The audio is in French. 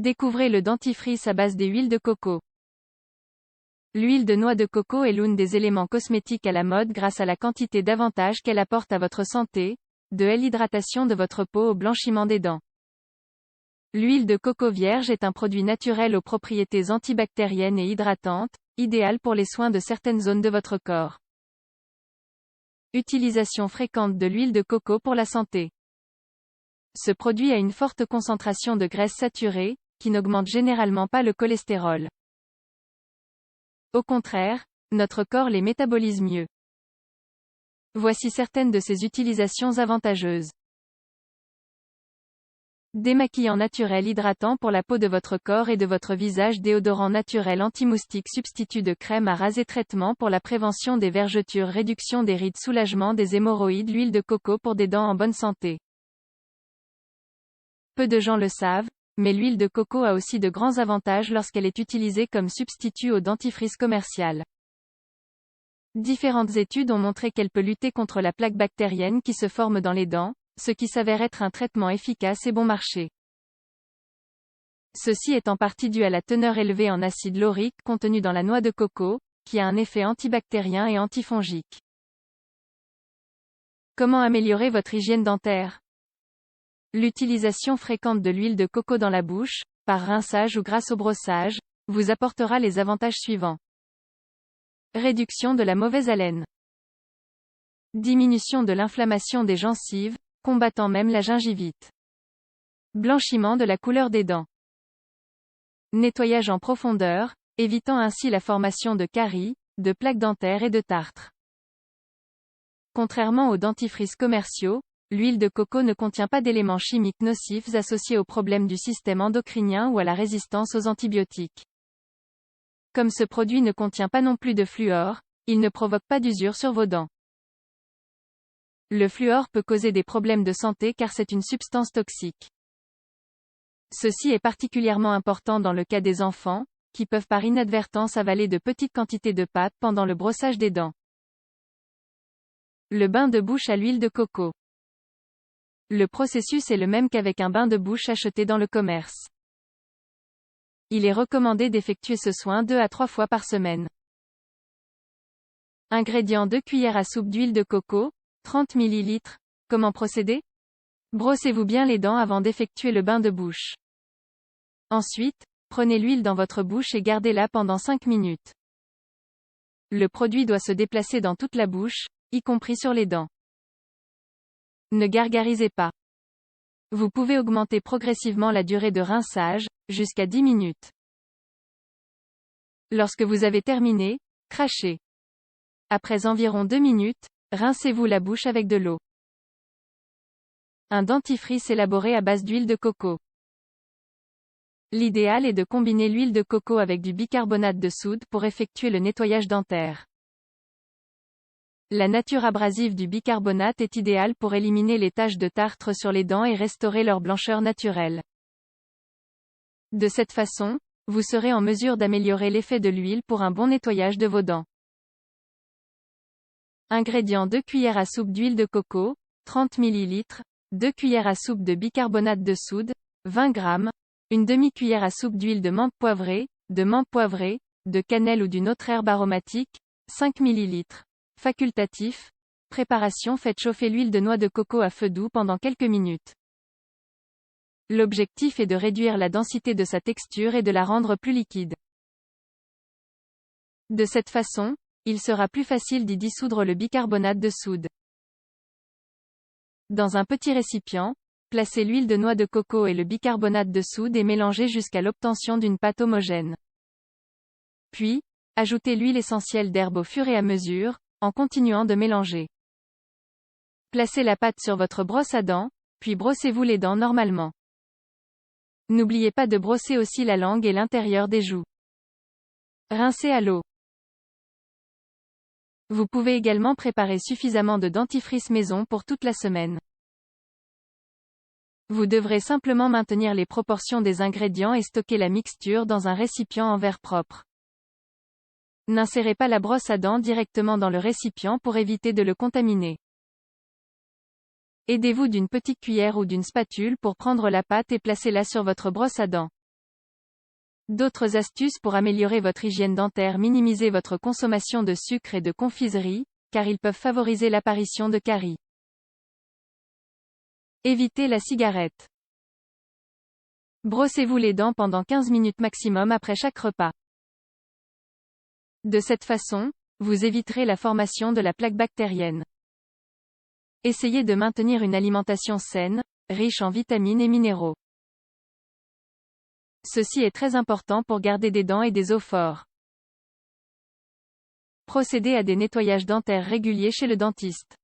Découvrez le dentifrice à base d'huile de coco. L'huile de noix de coco est l'un des éléments cosmétiques à la mode grâce à la quantité d'avantages qu'elle apporte à votre santé, de l'hydratation de votre peau au blanchiment des dents. L'huile de coco vierge est un produit naturel aux propriétés antibactériennes et hydratantes, idéal pour les soins de certaines zones de votre corps. Utilisation fréquente de l'huile de coco pour la santé. Ce produit a une forte concentration de graisses saturées, qui n'augmente généralement pas le cholestérol. Au contraire, notre corps les métabolise mieux. Voici certaines de ses utilisations avantageuses. Démaquillant naturel hydratant pour la peau de votre corps et de votre visage. Déodorant naturel anti-moustique. Substitut de crème à raser. Traitement pour la prévention des vergetures. Réduction des rides. Soulagement des hémorroïdes. L'huile de coco pour des dents en bonne santé. Peu de gens le savent, mais l'huile de coco a aussi de grands avantages lorsqu'elle est utilisée comme substitut au dentifrice commercial. Différentes études ont montré qu'elle peut lutter contre la plaque bactérienne qui se forme dans les dents, ce qui s'avère être un traitement efficace et bon marché. Ceci est en partie dû à la teneur élevée en acide laurique contenue dans la noix de coco, qui a un effet antibactérien et antifongique. Comment améliorer votre hygiène dentaire? L'utilisation fréquente de l'huile de coco dans la bouche, par rinçage ou grâce au brossage, vous apportera les avantages suivants. Réduction de la mauvaise haleine. Diminution de l'inflammation des gencives, combattant même la gingivite. Blanchiment de la couleur des dents. Nettoyage en profondeur, évitant ainsi la formation de caries, de plaques dentaires et de tartres. Contrairement aux dentifrices commerciaux, l'huile de coco ne contient pas d'éléments chimiques nocifs associés aux problèmes du système endocrinien ou à la résistance aux antibiotiques. Comme ce produit ne contient pas non plus de fluor, il ne provoque pas d'usure sur vos dents. Le fluor peut causer des problèmes de santé car c'est une substance toxique. Ceci est particulièrement important dans le cas des enfants, qui peuvent par inadvertance avaler de petites quantités de pâte pendant le brossage des dents. Le bain de bouche à l'huile de coco. Le processus est le même qu'avec un bain de bouche acheté dans le commerce. Il est recommandé d'effectuer ce soin 2 à 3 fois par semaine. Ingrédients: 2 cuillères à soupe d'huile de coco, 30 ml. Comment procéder? Brossez-vous bien les dents avant d'effectuer le bain de bouche. Ensuite, prenez l'huile dans votre bouche et gardez-la pendant 5 minutes. Le produit doit se déplacer dans toute la bouche, y compris sur les dents. Ne gargarisez pas. Vous pouvez augmenter progressivement la durée de rinçage, jusqu'à 10 minutes. Lorsque vous avez terminé, crachez. Après environ 2 minutes, rincez-vous la bouche avec de l'eau. Un dentifrice élaboré à base d'huile de coco. L'idéal est de combiner l'huile de coco avec du bicarbonate de soude pour effectuer le nettoyage dentaire. La nature abrasive du bicarbonate est idéale pour éliminer les taches de tartre sur les dents et restaurer leur blancheur naturelle. De cette façon, vous serez en mesure d'améliorer l'effet de l'huile pour un bon nettoyage de vos dents. Ingrédients: 2 cuillères à soupe d'huile de coco, 30 ml, 2 cuillères à soupe de bicarbonate de soude, 20 g, une demi-cuillère à soupe d'huile de menthe poivrée, de cannelle ou d'une autre herbe aromatique, 5 ml. Facultatif. Préparation: faites chauffer l'huile de noix de coco à feu doux pendant quelques minutes. L'objectif est de réduire la densité de sa texture et de la rendre plus liquide. De cette façon, il sera plus facile d'y dissoudre le bicarbonate de soude. Dans un petit récipient, placez l'huile de noix de coco et le bicarbonate de soude et mélangez jusqu'à l'obtention d'une pâte homogène. Puis, ajoutez l'huile essentielle d'herbe au fur et à mesure, en continuant de mélanger. Placez la pâte sur votre brosse à dents, puis brossez-vous les dents normalement. N'oubliez pas de brosser aussi la langue et l'intérieur des joues. Rincez à l'eau. Vous pouvez également préparer suffisamment de dentifrice maison pour toute la semaine. Vous devrez simplement maintenir les proportions des ingrédients et stocker la mixture dans un récipient en verre propre. N'insérez pas la brosse à dents directement dans le récipient pour éviter de le contaminer. Aidez-vous d'une petite cuillère ou d'une spatule pour prendre la pâte et placez-la sur votre brosse à dents. D'autres astuces pour améliorer votre hygiène dentaire: minimisez votre consommation de sucre et de confiserie, car ils peuvent favoriser l'apparition de caries. Évitez la cigarette. Brossez-vous les dents pendant 15 minutes maximum après chaque repas. De cette façon, vous éviterez la formation de la plaque bactérienne. Essayez de maintenir une alimentation saine, riche en vitamines et minéraux. Ceci est très important pour garder des dents et des os forts. Procédez à des nettoyages dentaires réguliers chez le dentiste.